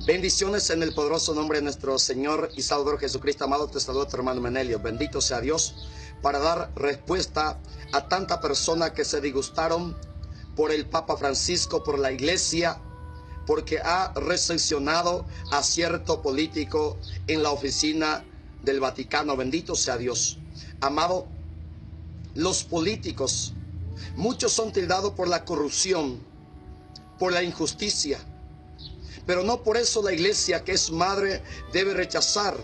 Bendiciones en el poderoso nombre de nuestro Señor y Salvador Jesucristo. Amado, te saluda tu hermano Menelio. Bendito sea Dios para dar respuesta a tanta persona que se disgustaron por el Papa Francisco, por la iglesia, porque ha recepcionado a cierto político en la oficina del Vaticano. Bendito sea Dios. Amado, los políticos, muchos son tildados por la corrupción, por la injusticia, pero no por eso la iglesia, que es madre, debe rechazar.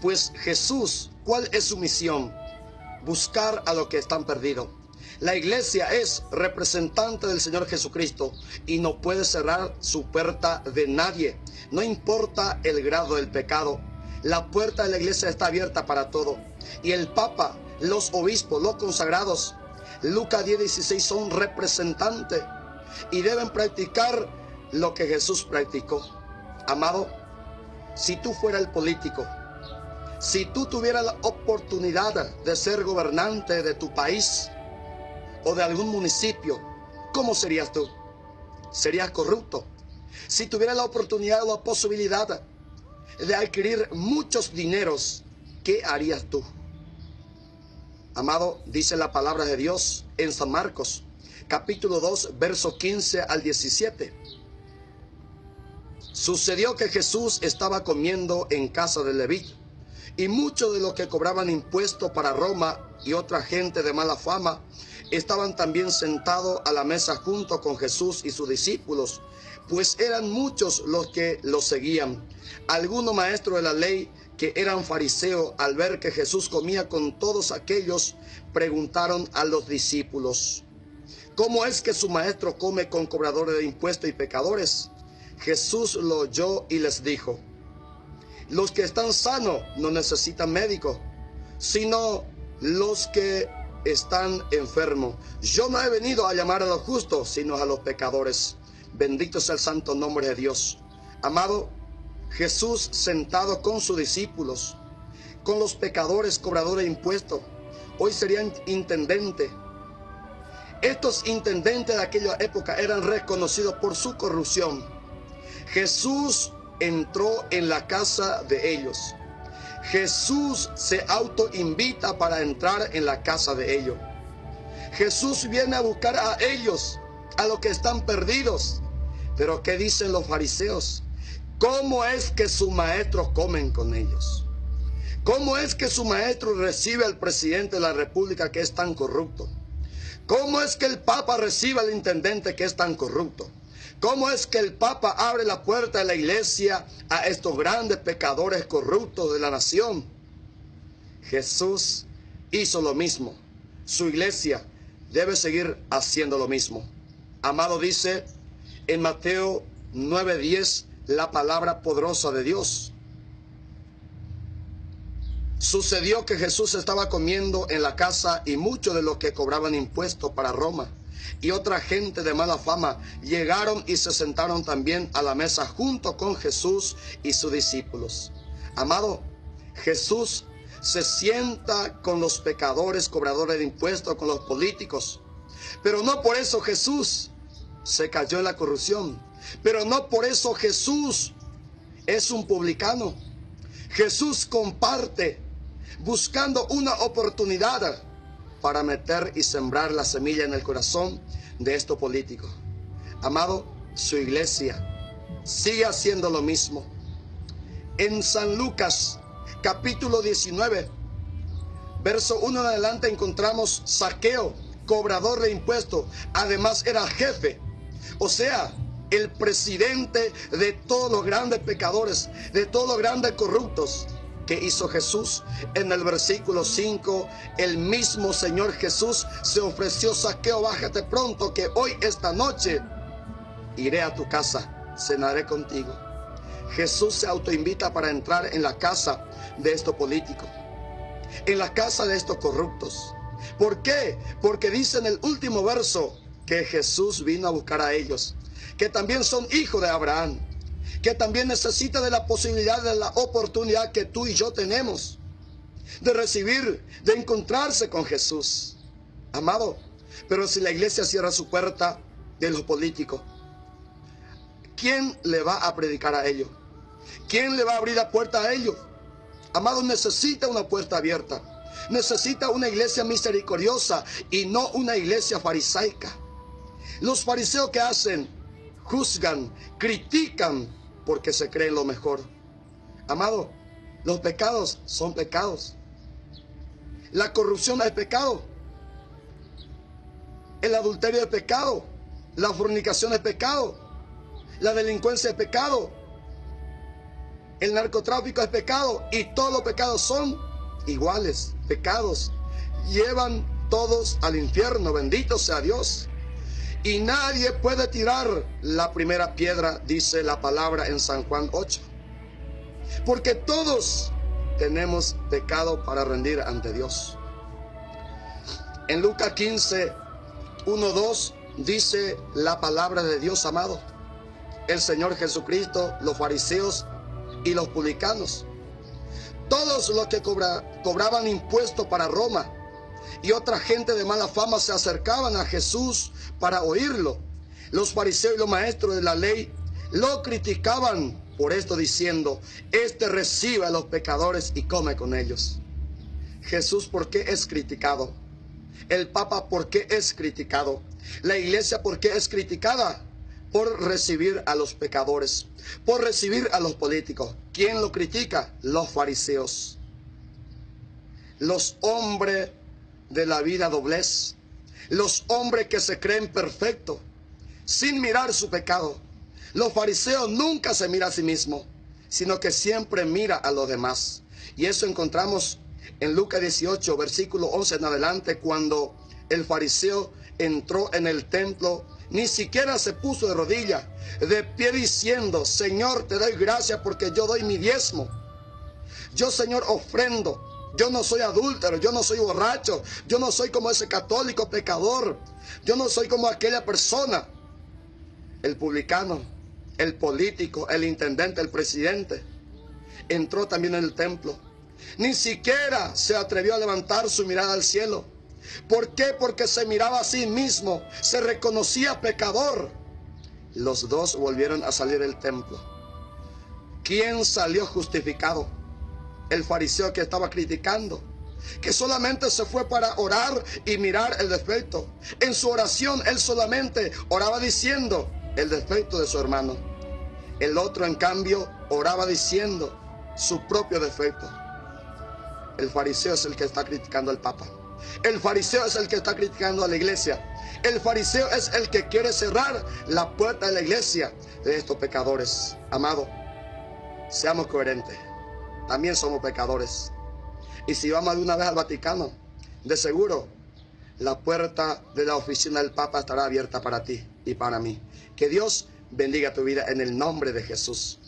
Pues Jesús, ¿cuál es su misión? Buscar a los que están perdidos. La iglesia es representante del Señor Jesucristo y no puede cerrar su puerta de nadie. No importa el grado del pecado, la puerta de la iglesia está abierta para todo. Y el Papa, los obispos, los consagrados, Lucas 10:16, son representantes y deben practicar lo que Jesús practicó. Amado, si tú fueras el político, si tú tuvieras la oportunidad de ser gobernante de tu país o de algún municipio, ¿cómo serías tú? ¿Serías corrupto? Si tuvieras la oportunidad o la posibilidad de adquirir muchos dineros, ¿qué harías tú? Amado, dice la palabra de Dios en San Marcos, capítulo 2, verso 15 al 17. Sucedió que Jesús estaba comiendo en casa de Leví, y muchos de los que cobraban impuestos para Roma y otra gente de mala fama estaban también sentados a la mesa junto con Jesús y sus discípulos, pues eran muchos los que lo seguían. Algunos maestros de la ley, que eran fariseos, al ver que Jesús comía con todos aquellos, preguntaron a los discípulos: ¿cómo es que su maestro come con cobradores de impuestos y pecadores? Jesús lo oyó y les dijo: los que están sanos no necesitan médico, sino los que están enfermos. Yo no he venido a llamar a los justos, sino a los pecadores. Bendito sea el santo nombre de Dios. Amado, Jesús sentado con sus discípulos, con los pecadores, cobradores de impuestos, hoy serían intendentes. Estos intendentes de aquella época eran reconocidos por su corrupción. Jesús entró en la casa de ellos. Jesús se autoinvita para entrar en la casa de ellos. Jesús viene a buscar a ellos, a los que están perdidos. Pero ¿qué dicen los fariseos? ¿Cómo es que sus maestros comen con ellos? ¿Cómo es que su maestro recibe al presidente de la república, que es tan corrupto? ¿Cómo es que el Papa recibe al intendente, que es tan corrupto? ¿Cómo es que el Papa abre la puerta de la iglesia a estos grandes pecadores corruptos de la nación? Jesús hizo lo mismo. Su iglesia debe seguir haciendo lo mismo. Amado, dice en Mateo 9:10 la palabra poderosa de Dios. Sucedió que Jesús estaba comiendo en la casa, y muchos de los que cobraban impuestos para Roma y otra gente de mala fama llegaron y se sentaron también a la mesa junto con Jesús y sus discípulos. Amado, Jesús se sienta con los pecadores, cobradores de impuestos, con los políticos. Pero no por eso Jesús se cayó en la corrupción. Pero no por eso Jesús es un publicano. Jesús comparte, buscando una oportunidad para meter y sembrar la semilla en el corazón de estos políticos. Amado, su iglesia sigue haciendo lo mismo. En San Lucas, capítulo 19, verso 1 en adelante, encontramos Zaqueo, cobrador de impuestos. Además era jefe, o sea, el presidente de todos los grandes pecadores, de todos los grandes corruptos. ¿Qué hizo Jesús? En el versículo 5, el mismo Señor Jesús se ofreció: Zaqueo, bájate pronto, que hoy, esta noche, iré a tu casa, cenaré contigo. Jesús se autoinvita para entrar en la casa de estos políticos, en la casa de estos corruptos. ¿Por qué? Porque dice en el último verso que Jesús vino a buscar a ellos, que también son hijos de Abraham, que también necesita de la posibilidad, de la oportunidad que tú y yo tenemos de recibir, de encontrarse con Jesús. Amado, pero si la iglesia cierra su puerta de los políticos, ¿quién le va a predicar a ellos? ¿Quién le va a abrir la puerta a ellos? Amado, necesita una puerta abierta. Necesita una iglesia misericordiosa y no una iglesia farisaica. Los fariseos, ¿qué hacen? Juzgan, critican porque se creen lo mejor. Amado, los pecados son pecados. La corrupción es pecado. El adulterio es pecado. La fornicación es pecado. La delincuencia es pecado. El narcotráfico es pecado. Y todos los pecados son iguales. Pecados. Llevan todos al infierno. Bendito sea Dios. Y nadie puede tirar la primera piedra, dice la palabra en San Juan 8. Porque todos tenemos pecado para rendir ante Dios. En Lucas 15, 1, 2 dice la palabra de Dios, amado. El Señor Jesucristo, los fariseos y los publicanos. Todos los que cobraban impuestos para Roma y otra gente de mala fama se acercaban a Jesús para oírlo. Los fariseos y los maestros de la ley lo criticaban por esto, diciendo: este recibe a los pecadores y come con ellos. Jesús, ¿por qué es criticado? El Papa, ¿por qué es criticado? La iglesia, ¿por qué es criticada? Por recibir a los pecadores, por recibir a los políticos. ¿Quién lo critica? Los fariseos. Los hombres de la vida doblez. Los hombres que se creen perfectos, sin mirar su pecado. Los fariseos nunca se mira a sí mismo, sino que siempre mira a los demás. Y eso encontramos en Lucas 18, versículo 11 en adelante, cuando el fariseo entró en el templo, ni siquiera se puso de rodillas, de pie, diciendo: Señor, te doy gracias porque yo doy mi diezmo. Yo, Señor, ofrendo. Yo no soy adúltero, yo no soy borracho, yo no soy como ese católico pecador, yo no soy como aquella persona. El publicano, el político, el intendente, el presidente, entró también en el templo. Ni siquiera se atrevió a levantar su mirada al cielo. ¿Por qué? Porque se miraba a sí mismo, se reconocía pecador. Los dos volvieron a salir del templo. ¿Quién salió justificado? El fariseo que estaba criticando, que solamente se fue para orar y mirar el defecto. En su oración él solamente oraba diciendo el defecto de su hermano. El otro, en cambio, oraba diciendo su propio defecto. El fariseo es el que está criticando al Papa. El fariseo es el que está criticando a la iglesia. El fariseo es el que quiere cerrar la puerta de la iglesia de estos pecadores. Amado, seamos coherentes. También somos pecadores. Y si vamos de una vez al Vaticano, de seguro la puerta de la oficina del Papa estará abierta para ti y para mí. Que Dios bendiga tu vida en el nombre de Jesús.